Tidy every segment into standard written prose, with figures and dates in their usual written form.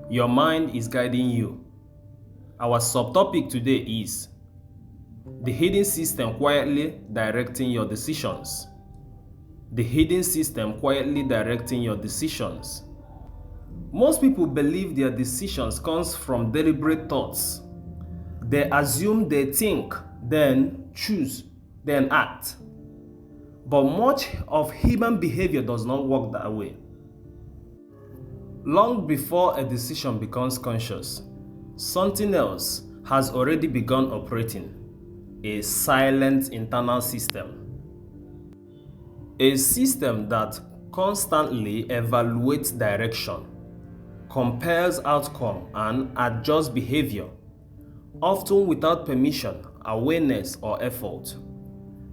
Your mind is guiding you. Our subtopic today is the hidden system quietly directing your decisions. The hidden system quietly directing your decisions. Most people believe their decisions comes from deliberate thoughts. They assume they think, then choose, then act. But much of human behavior does not work that way. Long before a decision becomes conscious, something else has already begun operating: a silent internal system. A system that constantly evaluates direction, compares outcome, and adjusts behavior, often without permission, awareness, or effort.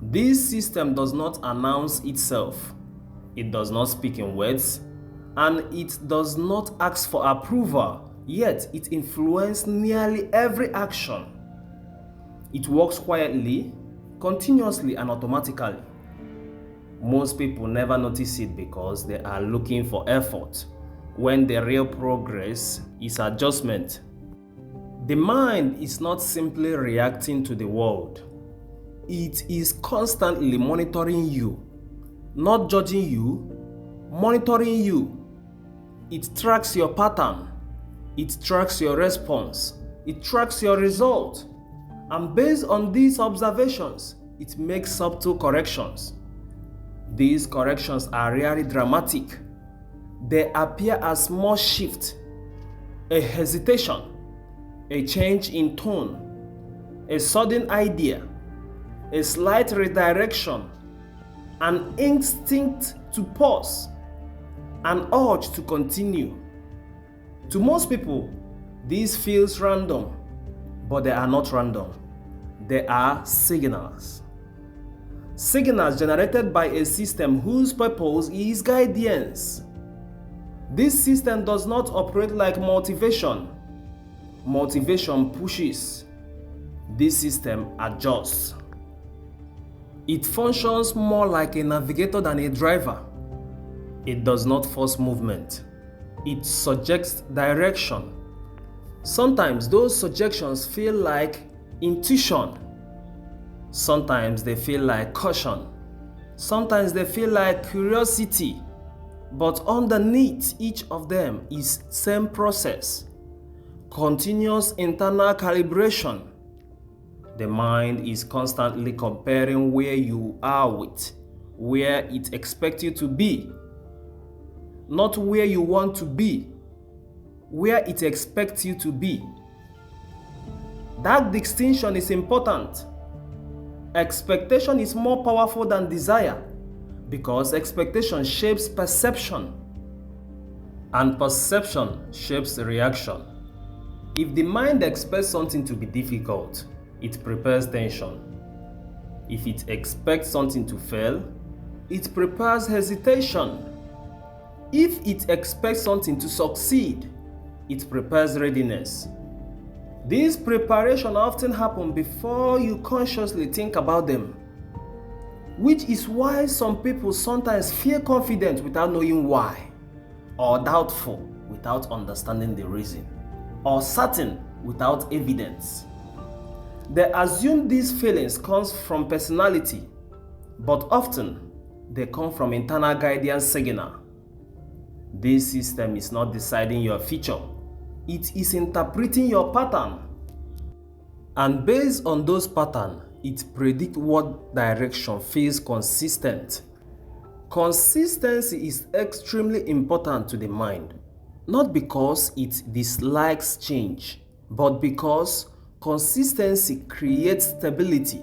This system does not announce itself, it does not speak in words, and it does not ask for approval, yet it influences nearly every action. It works quietly, continuously, and automatically. Most people never notice it because they are looking for effort, when the real progress is adjustment. The mind is not simply reacting to the world. It is constantly monitoring you, not judging you, monitoring you. It tracks your pattern, it tracks your response, it tracks your result, and based on these observations, it makes subtle corrections. These corrections are rarely dramatic. They appear as small shift, a hesitation, a change in tone, a sudden idea, a slight redirection, an instinct to pause, an urge to continue. To most people, this feels random, but they are not random. They are signals. Signals generated by a system whose purpose is guidance. This system does not operate like motivation. Motivation pushes. This system adjusts. It functions more like a navigator than a driver. It does not force movement. It suggests direction. Sometimes those suggestions feel like intuition. Sometimes they feel like caution. Sometimes they feel like curiosity. But underneath each of them is same process: continuous internal calibration. The mind is constantly comparing where you are with where it expects you to be. Not where you want to be, where it expects you to be. That distinction is important. Expectation is more powerful than desire because expectation shapes perception, and perception shapes reaction. If the mind expects something to be difficult, it prepares tension. If it expects something to fail, it prepares hesitation. If it expects something to succeed, it prepares readiness. These preparations often happen before you consciously think about them, which is why some people sometimes feel confident without knowing why, or doubtful without understanding the reason, or certain without evidence. They assume these feelings come from personality, but often they come from internal guidance signal. This system is not deciding your future. It is interpreting your pattern. And based on those patterns, it predicts what direction feels consistent. Consistency is extremely important to the mind, not because it dislikes change, but because consistency creates stability.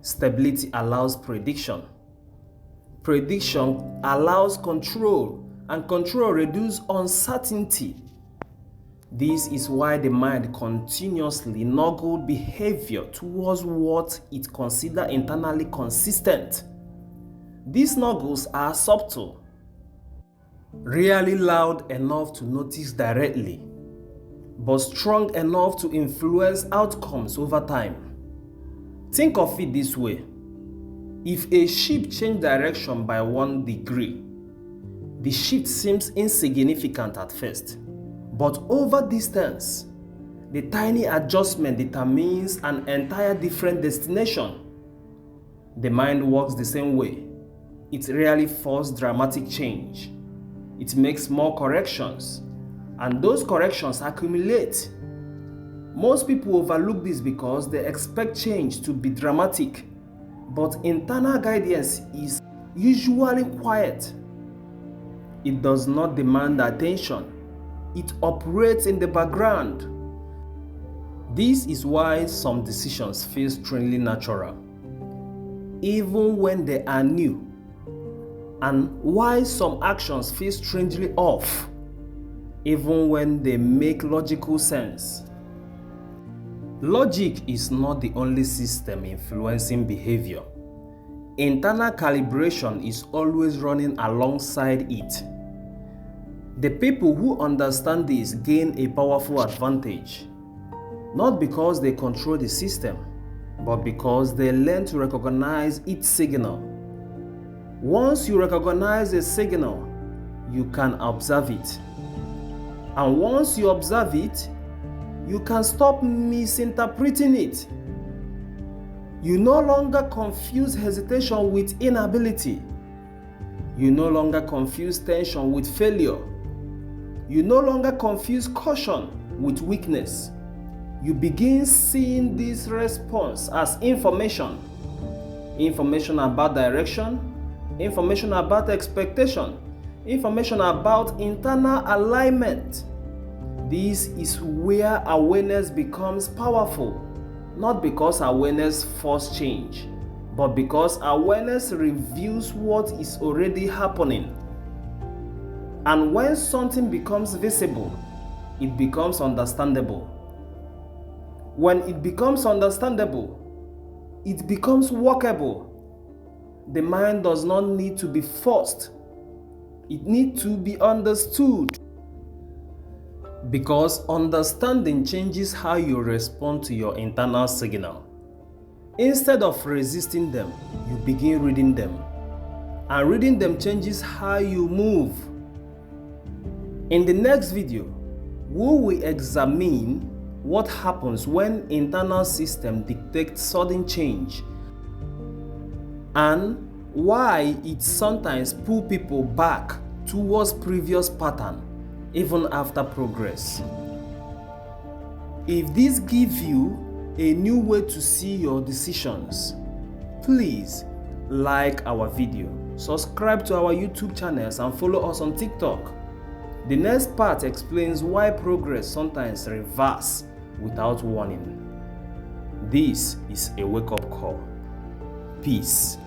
Stability allows prediction. Prediction allows control, and control reduces uncertainty. This is why the mind continuously nudges behavior towards what it considers internally consistent. These nuggets are subtle, rarely loud enough to notice directly, but strong enough to influence outcomes over time. Think of it this way: if a ship changes direction by 1 degree, the shift seems insignificant at first, But over distance, the tiny adjustment determines an entire different destination. The mind works the same way. It rarely forces dramatic change. It makes more corrections, and those corrections accumulate. Most people overlook this because they expect change to be dramatic, but internal guidance is usually quiet. It does not demand attention. It operates in the background. This is why some decisions feel strangely natural, even when they are new, and why some actions feel strangely off, even when they make logical sense. Logic is not the only system influencing behavior. Internal calibration is always running alongside it. The people who understand this gain a powerful advantage, not because they control the system, but because they learn to recognize its signal. Once you recognize a signal, you can observe it. And once you observe it, you can stop misinterpreting it. You no longer confuse hesitation with inability. You no longer confuse tension with failure. You no longer confuse caution with weakness. You begin seeing this response as information. Information about direction, information about expectation, information about internal alignment. This is where awareness becomes powerful, not because awareness forces change, but because awareness reveals what is already happening. And when something becomes visible, it becomes understandable. When it becomes understandable, it becomes workable. The mind does not need to be forced. It needs to be understood. Because understanding changes how you respond to your internal signal. Instead of resisting them, you begin reading them. And reading them changes how you move. In the next video, we will examine what happens when internal system dictates sudden change and why it sometimes pulls people back towards previous pattern even after progress. If this gives you a new way to see your decisions, please like our video, subscribe to our YouTube channels, and follow us on TikTok. The next part explains why progress sometimes reverses without warning. This is a wake-up call. Peace.